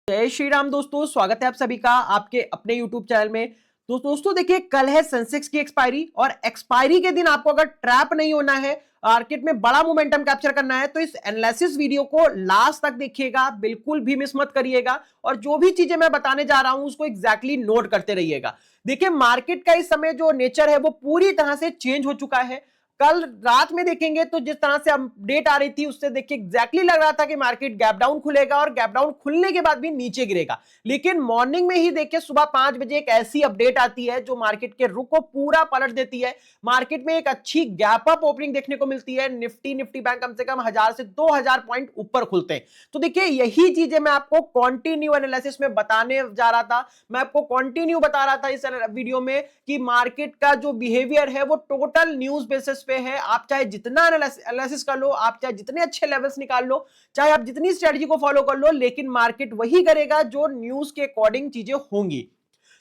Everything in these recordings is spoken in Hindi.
जय श्री राम दोस्तों, स्वागत है आप सभी का आपके अपने YouTube चैनल में। तो दोस्तों देखिए, कल है सेंसेक्स की एक्सपायरी और एक्सपायरी के दिन आपको अगर ट्रैप नहीं होना है, मार्केट में बड़ा मोमेंटम कैप्चर करना है, तो इस एनालिसिस वीडियो को लास्ट तक देखिएगा, बिल्कुल भी मिस मत करिएगा और जो भी चीजें मैं बताने जा रहा हूं उसको एग्जैक्टली नोट करते रहिएगा। देखिए, मार्केट का इस समय जो नेचर है वो पूरी तरह से चेंज हो चुका है। कल रात में देखेंगे तो जिस तरह से अपडेट आ रही थी उससे देखिए एग्जैक्टली लग रहा था कि मार्केट गैप डाउन खुलेगा और गैप डाउन खुलने के बाद भी नीचे गिरेगा। लेकिन मॉर्निंग में ही देखिए सुबह 5 बजे एक ऐसी अपडेट आती है जो मार्केट के रुख को पूरा पलट देती है। मार्केट में एक अच्छी गैप अप ओपनिंग देखने को मिलती है। निफ्टी बैंक कम से कम 1000 से 2000 पॉइंट ऊपर खुलते हैं। तो देखिए यही चीजें मैं आपको कॉन्टिन्यू एनालिसिस में बताने जा रहा था। मैं आपको कॉन्टिन्यू बता रहा था इस वीडियो में कि मार्केट का जो बिहेवियर है वो टोटल न्यूज बेसिस पे है। आप चाहे जितना एनालिसिस कर लो, आप चाहे जितने अच्छे लेवल्स निकाल लो, चाहे आप जितनी स्ट्रेटजी को फॉलो कर लो, लेकिन मार्केट वही करेगा जो न्यूज के अकॉर्डिंग चीजें होंगी।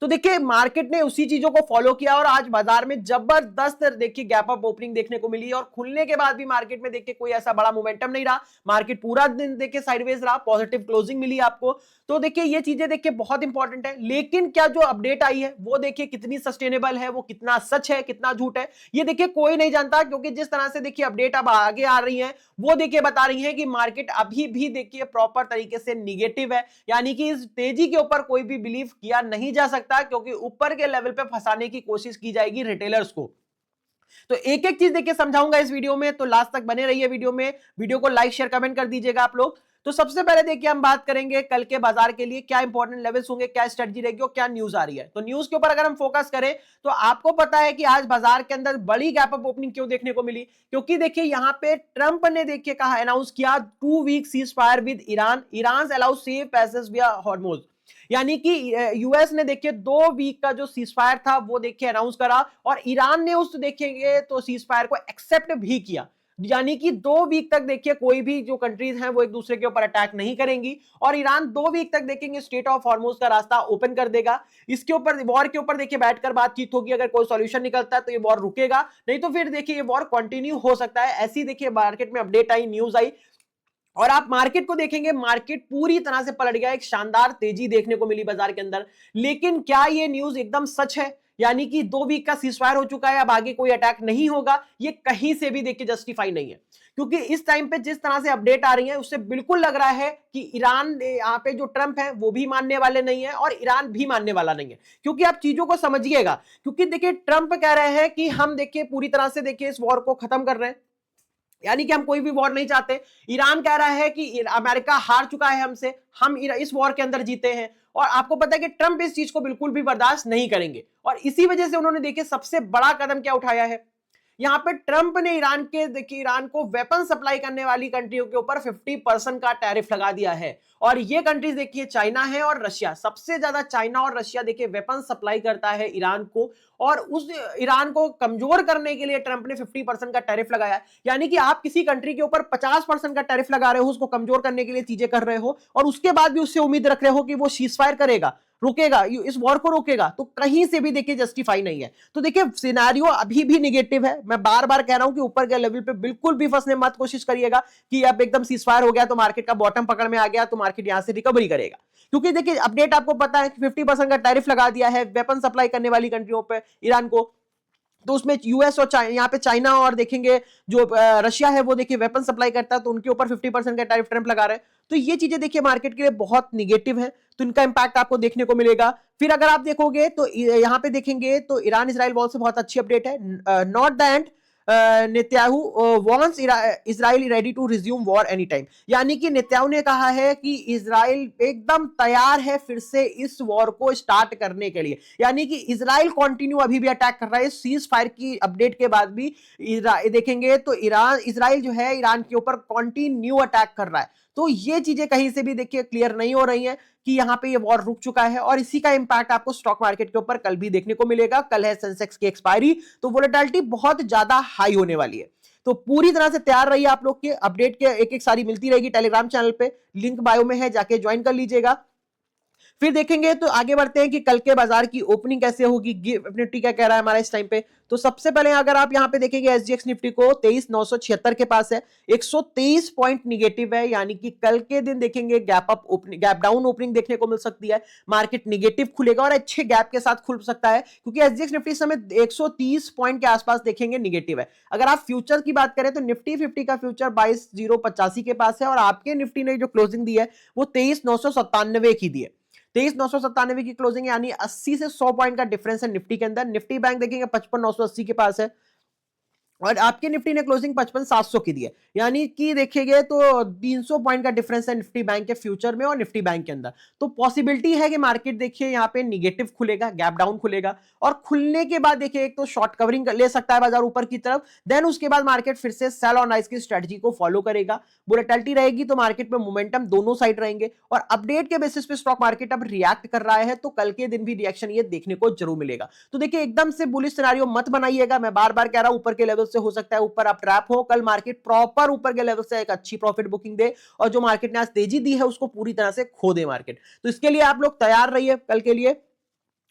तो देखिए मार्केट ने उसी चीजों को फॉलो किया और आज बाजार में जबरदस्त देखिए गैप अप ओपनिंग देखने को मिली और खुलने के बाद भी मार्केट में देखिए कोई ऐसा बड़ा मोमेंटम नहीं रहा। मार्केट पूरा दिन देखिए साइडवेज रहा, पॉजिटिव क्लोजिंग मिली आपको। तो देखिए ये चीजें देखिए बहुत इंपॉर्टेंट है, लेकिन क्या जो अपडेट आई है वो देखिए कितनी सस्टेनेबल है, वो कितना सच है, कितना झूठ है, ये देखिए कोई नहीं जानता। क्योंकि जिस तरह से देखिए अपडेट अब आगे आ रही है वो देखिए बता रही है कि मार्केट अभी भी देखिए प्रॉपर तरीके से निगेटिव है, यानी कि इस तेजी के ऊपर कोई भी बिलीव किया नहीं जा सकता क्योंकि ऊपर के लेवल पे फंसाने की कोशिश की जाएगी रिटेलर्स को। तो एक एक चीज देखिए समझाऊंगा इस वीडियो में, तो लास्ट तक बने रहिए वीडियो में। वीडियो को लाइक शेयर कमेंट कर दीजिएगा आप लोग। तो सबसे पहले देखिए हम बात करेंगे कल के बाजार के लिए क्या इंपॉर्टेंट लेवल्स होंगे, क्या स्ट्रेटजी रहेगी और क्या न्यूज आ रही है। तो न्यूज के ऊपर अगर हम फोकस करें तो आपको पता है कि आज बाजार के अंदर बड़ी गैप अप ओपनिंग क्यों देखने को मिली, क्योंकि देखिए यहां पे ट्रंप ने देखिए कहा, अनाउंस किया 2 week cease fire with Iran allow safe passage via Hormuz. यानी कि यूएस ने देखिए 2 वीक का जो सीज फायर था वो देखिए अनाउंस करा और ईरान ने उस देखेंगे तो सीज फायर को एक्सेप्ट भी किया। यानी कि 2 वीक तक देखिए कोई भी जो कंट्रीज हैं वो एक दूसरे के ऊपर अटैक नहीं करेंगी और ईरान 2 वीक तक देखेंगे स्ट्रेट ऑफ हॉर्मुज का रास्ता ओपन कर देगा। इसके ऊपर वॉर के ऊपर देखिए बैठकर बातचीत होगी, अगर कोई सॉल्यूशन निकलता है तो ये वॉर रुकेगा, नहीं तो फिर देखिए ये वॉर कंटिन्यू हो सकता है। ऐसी देखिए मार्केट में अपडेट आई, न्यूज आई और आप मार्केट को देखेंगे, मार्केट पूरी तरह से पलट गया, एक शानदार तेजी देखने को मिली बाजार के अंदर। लेकिन क्या ये न्यूज एकदम सच है, यानी कि 2 वीक का सीजफायर हो चुका है, अब आगे कोई अटैक नहीं होगा, ये कहीं से भी देखिए जस्टिफाई नहीं है। क्योंकि इस टाइम पे जिस तरह से अपडेट आ रही है उससे बिल्कुल लग रहा है कि ईरान यहाँ पे जो ट्रंप है वो भी मानने वाले नहीं है और ईरान भी मानने वाला नहीं है। क्योंकि आप चीजों को समझिएगा, क्योंकि देखिए ट्रंप कह रहे हैं कि हम देखिए पूरी तरह से देखिए इस वॉर को खत्म कर रहे हैं, यानी कि हम कोई भी वॉर नहीं चाहते। ईरान कह रहा है कि अमेरिका हार चुका है हमसे, हम इस वॉर के अंदर जीते हैं। और आपको पता है कि ट्रंप इस चीज को बिल्कुल भी बर्दाश्त नहीं करेंगे और इसी वजह से उन्होंने देखिए सबसे बड़ा कदम क्या उठाया है। यहां पे ट्रंप ने ईरान के देखिए ईरान को वेपन सप्लाई करने वाली कंट्रियों के ऊपर 50% का टैरिफ लगा दिया है। और ये कंट्रीज देखिए चाइना है और रशिया, सबसे ज्यादा चाइना और रशिया देखिए वेपन सप्लाई करता है ईरान को और उस ईरान को कमजोर करने के लिए ट्रंप ने 50% का टैरिफ लगाया। यानी कि आप किसी कंट्री के ऊपर 50% का टैरिफ लगा रहे हो, उसको कमजोर करने के लिए चीजें कर रहे हो और उसके बाद भी उससे उम्मीद रख रहे हो कि वो सीजफायर करेगा, रुकेगा, इस वॉर को रोकेगा, तो कहीं से भी देखिए जस्टिफाई नहीं है। तो देखिए सिनेरियो अभी भी निगेटिव है। मैं बार बार कह रहा हूं कि ऊपर के लेवल पे बिल्कुल भी फंसने मत कोशिश करिएगा कि अब एकदम सीजफायर हो गया तो मार्केट का बॉटम पकड़ में आ गया तो मार्केट यहां से रिकवरी करेगा। क्योंकि देखिए अपडेट आपको पता है कि 50% का टैरिफ लगा दिया है वेपन सप्लाई करने वाली कंट्रियों पे ईरान को। तो उसमें यूएस और यहाँ पे चाइना और देखेंगे जो रशिया है वो देखिए वेपन सप्लाई करता है तो उनके ऊपर 50% का टैरिफ ट्रंप लगा रहे हैं। तो ये चीजें देखिए मार्केट के लिए बहुत निगेटिव है, तो इनका इंपैक्ट आपको देखने को मिलेगा। फिर अगर आप देखोगे तो यहाँ पे देखेंगे तो ईरान इजराइल वॉर से बहुत अच्छी अपडेट है। Not the end, Netanyahu wants Israel ready to resume war any time. यानी कि नेतन्याहू ने कहा है कि इजराइल एकदम तैयार है फिर से इस वॉर को स्टार्ट करने के लिए। यानी कि इजराइल कंटिन्यू अभी भी अटैक कर रहा है सीज फायर की अपडेट के बाद भी। देखेंगे तो इजराइल जो है ईरान के ऊपर कंटिन्यू अटैक कर रहा है। तो ये चीजें कहीं से भी देखिए क्लियर नहीं हो रही हैं कि यहाँ पे ये वॉर रुक चुका है और इसी का इंपैक्ट आपको स्टॉक मार्केट के ऊपर कल भी देखने को मिलेगा। कल है सेंसेक्स की एक्सपायरी, तो वोलेटिलिटी बहुत ज्यादा हाई होने वाली है। तो पूरी तरह से तैयार रहिए, आप लोग के अपडेट के एक एक सारी मिलती रहेगी टेलीग्राम चैनल पे, लिंक बायो में है, जाके ज्वाइन कर लीजिएगा। फिर देखेंगे तो आगे बढ़ते हैं कि कल के बाजार की ओपनिंग कैसे होगी, गिफ्ट निफ्टी क्या कह रहा है हमारा इस टाइम पे। तो सबसे पहले अगर आप यहां पे देखेंगे एसजीएक्स निफ्टी को 23,976 के पास है, 123 पॉइंट निगेटिव है, यानी कि कल के दिन देखेंगे gap up opening, gap down opening देखने को मिल सकती है, मार्केट निगेटिव खुलेगा और अच्छे गैप के साथ खुल सकता है, क्योंकि एसजीएक्स निफ्टी इस समय 130 पॉइंट के आसपास देखेंगे निगेटिव है। अगर आप फ्यूचर की बात करें तो निफ्टी 50 का फ्यूचर 22,085 के पास है और आपके निफ्टी ने जो क्लोजिंग दी है वो 23,997 की दी है। 23,997 की क्लोजिंग, यानी 80 से 100 पॉइंट का डिफरेंस है निफ्टी के अंदर। निफ्टी बैंक देखेंगे 55,980 के पास है और आपके निफ्टी ने क्लोजिंग 55,700 की दी है, यानी कि देखेंगे तो 300 पॉइंट का डिफरेंस है निफ्टी बैंक के फ्यूचर में और निफ्टी बैंक के अंदर। तो पॉसिबिलिटी है कि मार्केट देखिए यहाँ पे निगेटिव खुलेगा, गैप डाउन खुलेगा और खुलने के बाद देखिए एक तो शॉर्ट कवरिंग ले सकता है बाजार ऊपर की तरफ, देन उसके बाद मार्केट फिर से सेल ऑन राइज की स्ट्रेटजी को फॉलो करेगा। वोलेटिलिटी रहेगी तो मार्केट में मोमेंटम दोनों साइड रहेंगे और अपडेट के बेसिस पे स्टॉक मार्केट अब रिएक्ट कर रहा है, तो कल के दिन भी रिएक्शन ये देखने को जरूर मिलेगा। तो देखिए एकदम से बुलिश सिनेरियो मत बनाइएगा, मैं बार बार कह रहा हूं ऊपर के लेवल से हो सकता है ऊपर आप ट्रैप हो, कल मार्केट प्रॉपर ऊपर के लेवल से एक अच्छी प्रॉफिट बुकिंग दे और जो मार्केट ने आज तेजी दी है उसको पूरी तरह से खो दे मार्केट। तो इसके लिए आप लोग तैयार रहिए कल के लिए।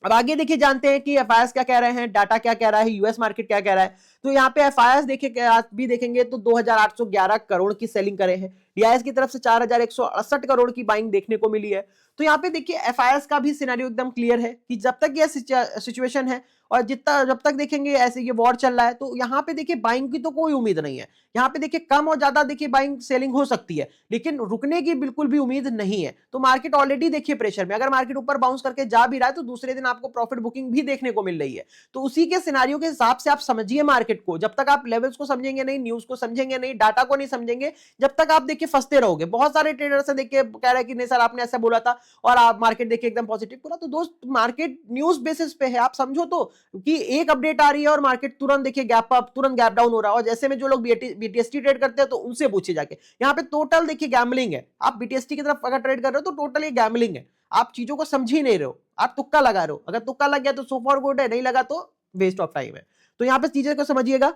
अब आगे देखिए जानते हैं कि एफआईआईएस क्या कह रहे हैं, डाटा क्या कह रहा है, यूएस मार्केट क्या कह रहा है। तो यहाँ पे एफआईआईएस देखिए आज भी देखेंगे तो 2,811 करोड़ की सेलिंग करे हैं, डीआईएस की तरफ से 4,168 करोड़ की बाइंग देखने को मिली है। तो यहाँ पे देखिए एफआईआईएस का भी सिनेरियो एकदम क्लियर है कि जब तक ये सिचुएशन है और जितना जब तक देखेंगे ऐसे ये वॉर चल रहा है, तो यहाँ पे देखिए बाइंग की तो कोई उम्मीद नहीं है। यहाँ पे देखिए कम और ज्यादा देखिए बाइंग सेलिंग हो सकती है, लेकिन रुकने की बिल्कुल भी उम्मीद नहीं है। तो मार्केट ऑलरेडी देखिए प्रेशर में, अगर मार्केट ऊपर बाउंस करके जा भी रहा है तो दूसरे दिन आपको प्रॉफिट बुकिंग भी देखने को मिल रही है। तो उसी के सिनेरियो के हिसाब से आप समझिए मार्केट को, जब तक आप लेवल्स को समझेंगे नहीं, न्यूज को समझेंगे नहीं, डाटा को नहीं समझेंगे, जब तक आप देखिए फंसते रहोगे। बहुत सारे ट्रेडर्स से देखिए कह रहे हैं कि नहीं सर आपने ऐसा बोला था और आप मार्केट देखिए एकदम पॉजिटिव बोला। तो दोस्त मार्केट न्यूज बेसिस पे है, आप समझो तो कि एक अपडेट आ रही है और मार्केट तुरंत देखिए गैप अप तुरंत गैप डाउन हो रहा है। और जैसे में जो लोग बीटीएसटी ट्रेड करते हैं तो उनसे पूछिए जाके, यहाँ पे टोटल देखिए गैम्बलिंग है। आप बीटीएसटी की तरफ अगर ट्रेड कर रहे हो तो टोटल ये गैम्बलिंग है, आप चीजों को समझ ही नहीं रहे हो, आप तुक्का लगा रहे हो। अगर तुक्का लग गया तो सो फॉर गुड है, नहीं लगा तो वेस्ट ऑफ टाइम है। तो यहाँ पे चीजें को समझिएगा।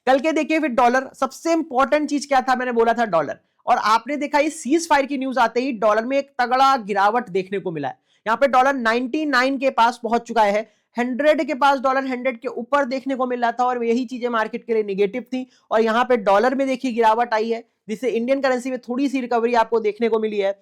कल के देखिए फिर डॉलर, सबसे इंपॉर्टेंट चीज क्या था, मैंने बोला था डॉलर, और आपने देखा ये सीज फायर की न्यूज आते ही डॉलर में एक तगड़ा गिरावट देखने को मिला है। यहाँ पे डॉलर 99 के पास पहुंच चुका है, 100 के पास डॉलर 100 के ऊपर देखने को मिल रहा था और यही चीजें मार्केट के लिए निगेटिव थी। और यहाँ पे डॉलर में देखिए गिरावट आई है, जिससे इंडियन करेंसी में थोड़ी सी रिकवरी आपको देखने को मिली है।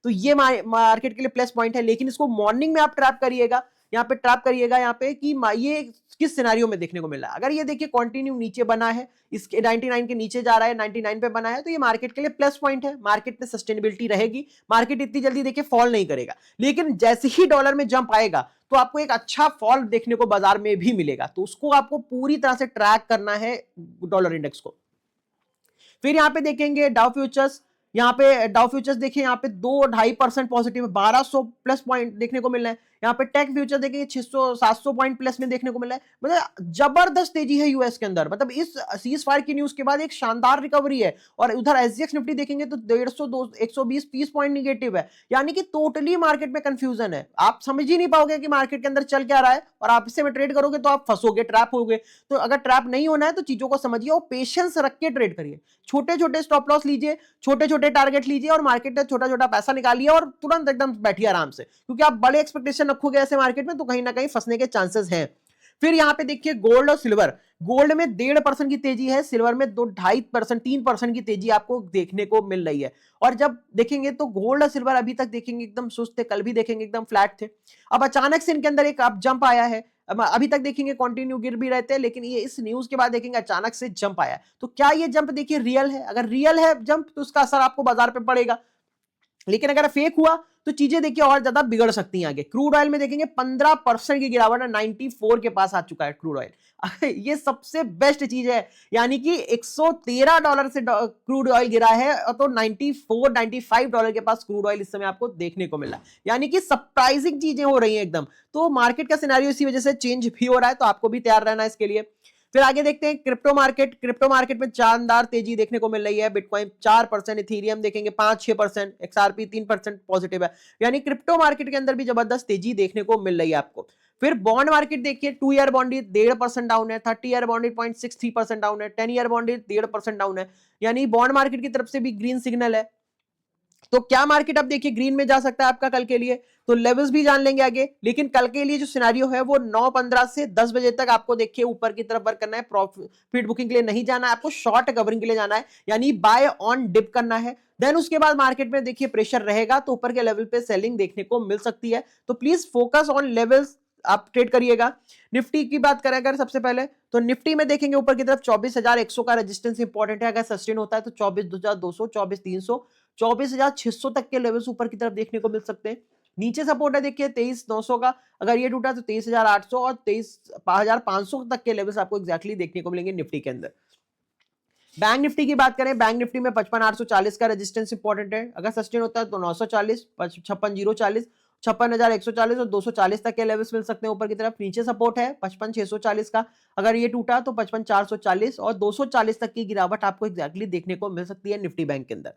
तो ये मार्केट के लिए प्लस पॉइंट है, लेकिन इसको मॉर्निंग में आप ट्रैप करिएगा, यहाँ पे ट्रैप करिएगा यहाँ पे कि ये किस सिनेरियो में देखने को मिल रहा है। अगर ये देखिए कंटिन्यू नीचे बना है, इसके 99 के नीचे जा रहा है, 99 पे बना है, तो ये मार्केट के लिए प्लस पॉइंट है, मार्केट में सस्टेनेबिलिटी रहेगी, मार्केट इतनी जल्दी देखिए फॉल नहीं करेगा। लेकिन जैसे ही डॉलर में जंप आएगा तो आपको एक अच्छा फॉल देखने को बाजार में भी मिलेगा, तो उसको आपको पूरी तरह से ट्रैक करना है डॉलर इंडेक्स को। फिर यहाँ पे देखेंगे डाउ फ्यूचर्स, यहाँ पे डाउ फ्यूचर्स देखिए यहाँ पे 2-2.5% पॉजिटिव, 1200 प्लस पॉइंट देखने को मिल रहा है। यहाँ पे टेक फ्यूचर देखिए 600-700 पॉइंट प्लस में देखने को मिल रहा है। मतलब जबरदस्त तेजी है यूएस के अंदर, मतलब इस सीज फायर की न्यूज के बाद एक शानदार रिकवरी है। और उधर एसजीएक्स निफ्टी देखेंगे तो 150, 120 पॉइंट निगेटिव है, यानी कि टोटली मार्केट में कंफ्यूजन है। आप समझ ही नहीं पाओगे कि मार्केट के अंदर चल क्या रहा है, और आप इससे में ट्रेड करोगे तो आप फंसोगे, ट्रैप होगे। तो अगर ट्रैप नहीं होना है तो चीजों को समझिए और पेशेंस रख के ट्रेड करिए, छोटे छोटे स्टॉप लॉस लीजिए, छोटे छोटे टारगेट लीजिए और मार्केट में छोटा छोटा पैसा निकालिए और तुरंत एकदम बैठिए आराम से, क्योंकि आप बड़े एक्सपेक्टेशन रखोगे ऐसे मार्केट में तो कहीं ना कहीं फंसने के चांसेस हैं। फिर यहाँ पे देखिए गोल्ड और सिल्वर, गोल्ड में 1.5% की तेजी है, सिल्वर में 2-2.5% 3% की तेजी आपको देखने को मिल रही है। और जब देखेंगे तो गोल्ड और सिल्वर अभी तक देखेंगे एकदम सुस्त थे, कल भी देखेंगे एकदम फ्लैट थे। अब अचानक से इनके अंदर एक अब जंप आया है, अभी तक देखेंगे कंटिन्यू गिर भी रहते हैं, लेकिन ये इस न्यूज के बाद देखेंगे अचानक से जंप आया। तो क्या ये जंप देखिए रियल है? अगर रियल है जंप तो उसका असर आपको बाजार पे पड़ेगा, लेकिन अगर फेक हुआ तो चीजें देखिए और ज्यादा बिगड़ सकती हैं आगे। क्रूड ऑयल में देखेंगे 15% की गिरावट है, 94 के पास आ चुका है क्रूड ऑयल। ये सबसे बेस्ट चीज है, यानी कि $113 से क्रूड ऑयल गिरा है तो $94-95 के पास क्रूड ऑयल इस समय आपको देखने को मिला है, यानी कि सरप्राइजिंग चीजें हो रही हैं एकदम। तो मार्केट का सिनेरियो इसी वजह से चेंज भी हो रहा है, तो आपको भी तैयार रहना है इसके लिए। फिर आगे देखते हैं क्रिप्टो मार्केट, क्रिप्टो मार्केट में शानदार तेजी देखने को मिल रही है। बिटकॉइन 4%, इथेरियम देखेंगे 5-6%, एक्सआरपी 3% पॉजिटिव है, यानी क्रिप्टो मार्केट के अंदर भी जबरदस्त तेजी देखने को मिल रही है आपको। फिर बॉन्ड मार्केट देखिए, 2 ईयर बॉन्ड 1.5% डाउन है, 30 ईयर बॉन्ड 0.63% डाउन है, 10 ईयर बॉन्ड 1.5% डाउन है, यानी बॉन्ड मार्केट की तरफ से भी ग्रीन सिग्नल है। तो क्या मार्केट अब देखिए ग्रीन में जा सकता है आपका कल के लिए, तो लेवल्स भी जान लेंगे आगे। लेकिन कल के लिए जो सिनेरियो है वो 9:15 से 10 बजे तक आपको देखिए ऊपर की तरफ वर्क करना है। प्रॉफिट बुकिंग के लिए नहीं जाना है आपको, शॉर्ट कवरिंग के लिए जाना है, यानी बाय ऑन डिप करना है। देन उसके बाद मार्केट में देखिए प्रेशर रहेगा तो ऊपर के लेवल पे सेलिंग देखने को मिल सकती है। तो प्लीज फोकस ऑन लेवल्स आप ट्रेड करिएगा। निफ्टी की बात करें अगर सबसे पहले, तो निफ्टी में देखेंगे ऊपर की तरफ 24,100 का रेजिस्टेंस इंपॉर्टेंट है। अगर सस्टेन होता है तो 24,200, 24,300, 24,600 तक के लेवल्स ऊपर की तरफ देखने को मिल सकते हैं। नीचे सपोर्ट है देखिए 23,900 का, अगर ये टूटा तो 23,800 और 23,500 तक के लेवल्स आपको एग्जैक्टली देखने को मिलेंगे निफ्टी के अंदर। बैंक निफ्टी की बात करें, बैंक निफ्टी में 55,840 का रेजिस्टेंस इंपॉर्टेंट है। अगर सस्टेन होता है तो 940, 56,040, 56,140 और 240 तक के लेवल्स मिल सकते हैं ऊपर की तरफ। नीचे सपोर्ट है 55,640 का, अगर ये टूटा तो 55,440 और 240 तक की गिरावट आपको एग्जैक्टली देखने को मिल सकती है निफ्टी बैंक के अंदर।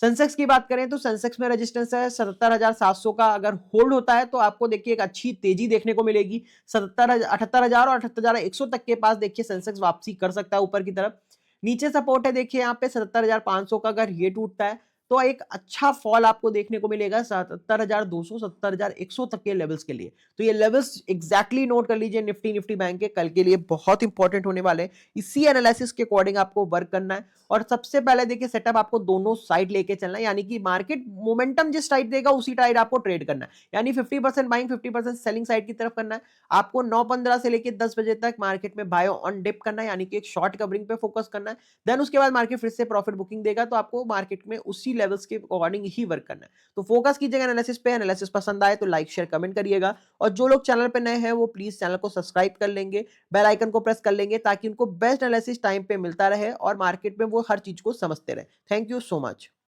सेंसेक्स की बात करें तो सेंसेक्स में रेजिस्टेंस है 77,700 का, अगर होल्ड होता है तो आपको देखिए एक अच्छी तेजी देखने को मिलेगी। 78,000 और 78,100 तक के पास देखिए सेंसेक्स वापसी कर सकता है ऊपर की तरफ। नीचे सपोर्ट है देखिए यहाँ पे 77,500 का, अगर ये टूटता है तो एक अच्छा फॉल आपको देखने को मिलेगा 77,200, 77,100 तक के लेवल्स के लिए। तो ये लेवल्स एग्जैक्टली नोट कर लीजिए निफ्टी बैंक के, कल के लिए बहुत इंपॉर्टेंट होने वाले हैं। इसी एनालिसिस के अकॉर्डिंग आपको वर्क करना है। और सबसे पहले देखिए सेटअप आपको दोनों साइड लेके चलना है, यानी कि मार्केट मोमेंटम जिस साइड देगा उसी साइड आपको ट्रेड करना है, यानी 50% बाइंग 50% सेलिंग साइड की तरफ करना है। आपको 9:15 से लेकर 10 बजे तक मार्केट में बाय ऑन डिप करना है, यानी कि एक शॉर्ट कवरिंग पे फोकस करना है। देन उसके बाद मार्केट फिर से प्रॉफिट बुकिंग देगा तो आपको मार्केट में उसी लेवल्स के अकॉर्डिंग ही वर्क करना है। तो फोकस कीजिएगा एनालिसिस पे। एनालिसिस पसंद आए तो लाइक शेयर कमेंट करिएगा, और जो लोग चैनल पे नए हैं वो प्लीज चैनल को सब्सक्राइब कर लेंगे, बेल आइकन को प्रेस कर लेंगे, ताकि उनको बेस्ट एनालिसिस टाइम पे मिलता रहे और मार्केट में वो हर चीज को समझते रहे। Thank you so much.